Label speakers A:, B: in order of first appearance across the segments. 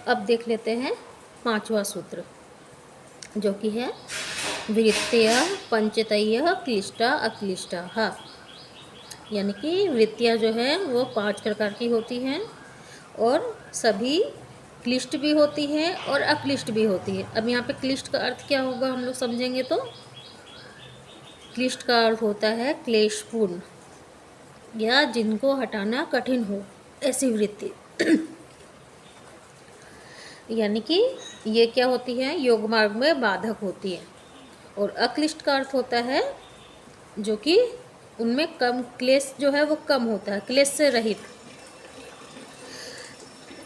A: अब देख लेते हैं पांचवा सूत्र, जो कि है वृत्तयः पंचतयः क्लिष्टा अक्लिष्टाः। यानी कि वृत्तियाँ जो है वो 5 प्रकार की होती हैं और सभी क्लिष्ट भी होती हैं और अक्लिष्ट भी होती है। अब यहाँ पे क्लिष्ट का अर्थ क्या होगा हम लोग समझेंगे तो क्लिष्ट का अर्थ होता है क्लेशपूर्ण या जिनको हटाना कठिन हो, ऐसी वृत्ति। यानी कि ये क्या होती है, योग मार्ग में बाधक होती है। और अक्लिष्ट का अर्थ होता है जो कि उनमें कम क्लेश जो है वो कम होता है, क्लेश से रहित।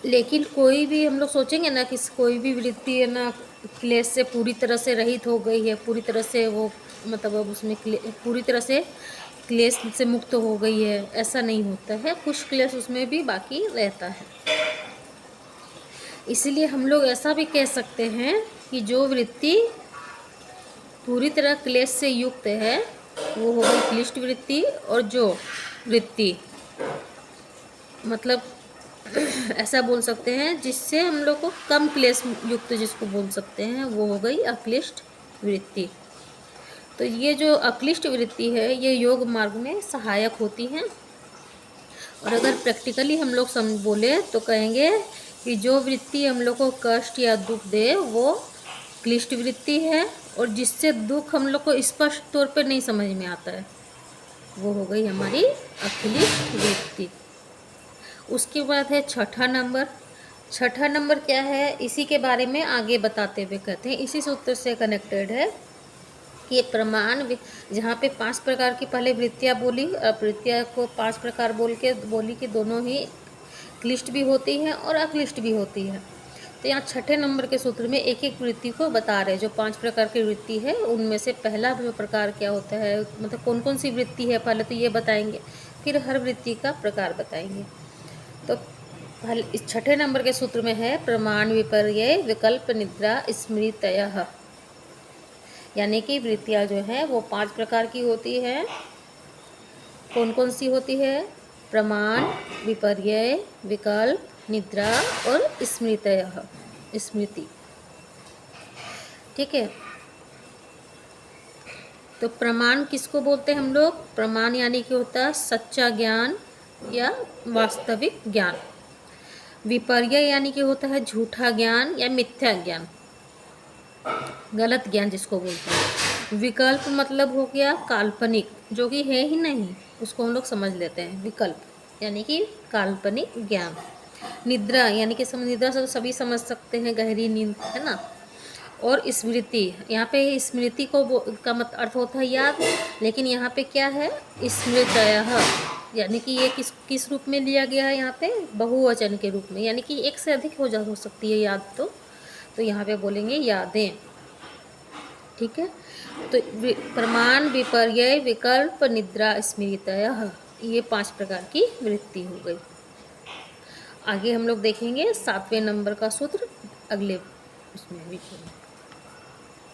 A: लेकिन कोई भी हम लोग सोचेंगे ना कि कोई भी वृत्ति है ना क्लेश से पूरी तरह से रहित हो गई है, पूरी तरह से वो मतलब अब उसमें पूरी तरह से क्लेश से मुक्त हो गई है, ऐसा नहीं होता है। कुछ क्लेश उसमें भी बाकी रहता है। इसीलिए हम लोग ऐसा भी कह सकते हैं कि जो वृत्ति पूरी तरह क्लेश से युक्त है वो हो गई क्लिष्ट वृत्ति, और जो वृत्ति मतलब ऐसा बोल सकते हैं जिससे हम लोग को कम क्लेश युक्त जिसको बोल सकते हैं वो हो गई अक्लिष्ट वृत्ति। तो ये जो अक्लिष्ट वृत्ति है ये योग मार्ग में सहायक होती हैं। और अगर प्रैक्टिकली हम लोग बोले तो कहेंगे कि जो वृत्ति हम लोग को कष्ट या दुख दे वो क्लिष्ट वृत्ति है, और जिससे दुख हम लोग को स्पष्ट तौर पे नहीं समझ में आता है वो हो गई हमारी अक्लिष्ट वृत्ति। उसके बाद है छठा नंबर। छठा नंबर क्या है, इसी के बारे में आगे बताते हुए कहते हैं, इसी सूत्र से कनेक्टेड है कि प्रमाण, जहाँ पे 5 प्रकार की पहले वृत्तियाँ बोली, अब वृत्तियाँ को 5 प्रकार बोली कि दोनों ही क्लिष्ट भी होती हैं और अक्लिष्ट भी होती है। तो यहाँ छठे नंबर के सूत्र में एक एक वृत्ति को बता रहे हैं। जो 5 प्रकार की वृत्ति है उनमें से पहला जो प्रकार क्या होता है, मतलब कौन कौन सी वृत्ति है पहले तो ये बताएंगे, फिर हर वृत्ति का प्रकार बताएंगे। तो इस छठे नंबर के सूत्र में है प्रमाण विपर्यय विकल्प निद्रा स्मृतयः। यानी कि वृत्तियाँ जो है वो 5 प्रकार की होती है। कौन कौन सी होती है, प्रमाण, विपर्यय, विकल्प, निद्रा और स्मृतयः, स्मृति। ठीक है। तो प्रमाण किसको बोलते हैं हम लोग, प्रमाण यानी कि होता है सच्चा ज्ञान या वास्तविक ज्ञान। विपर्यय यानी कि होता है झूठा ज्ञान या मिथ्या ज्ञान, गलत ज्ञान जिसको बोलते हैं। विकल्प मतलब हो गया काल्पनिक, जो कि है ही नहीं उसको हम लोग समझ लेते हैं विकल्प, यानी कि काल्पनिक ज्ञान। निद्रा यानी कि निद्रा से सभी समझ सकते हैं, गहरी नींद, है ना। और स्मृति, यहाँ पे स्मृति का मत अर्थ होता है याद, लेकिन यहाँ पे क्या है स्मृतयः, यानी कि ये किस रूप में लिया गया है, यहाँ पे बहुवचन के रूप में, यानी कि एक से अधिक हो सकती है याद। तो यहाँ पे बोलेंगे यादें। ठीक है। तो प्रमाण, विपर्यय, विकल्प, निद्रा, स्मृतयः, ये 5 प्रकार की वृत्ति हो गई। आगे हम लोग देखेंगे 7वें नंबर का सूत्र अगले उसमें भी।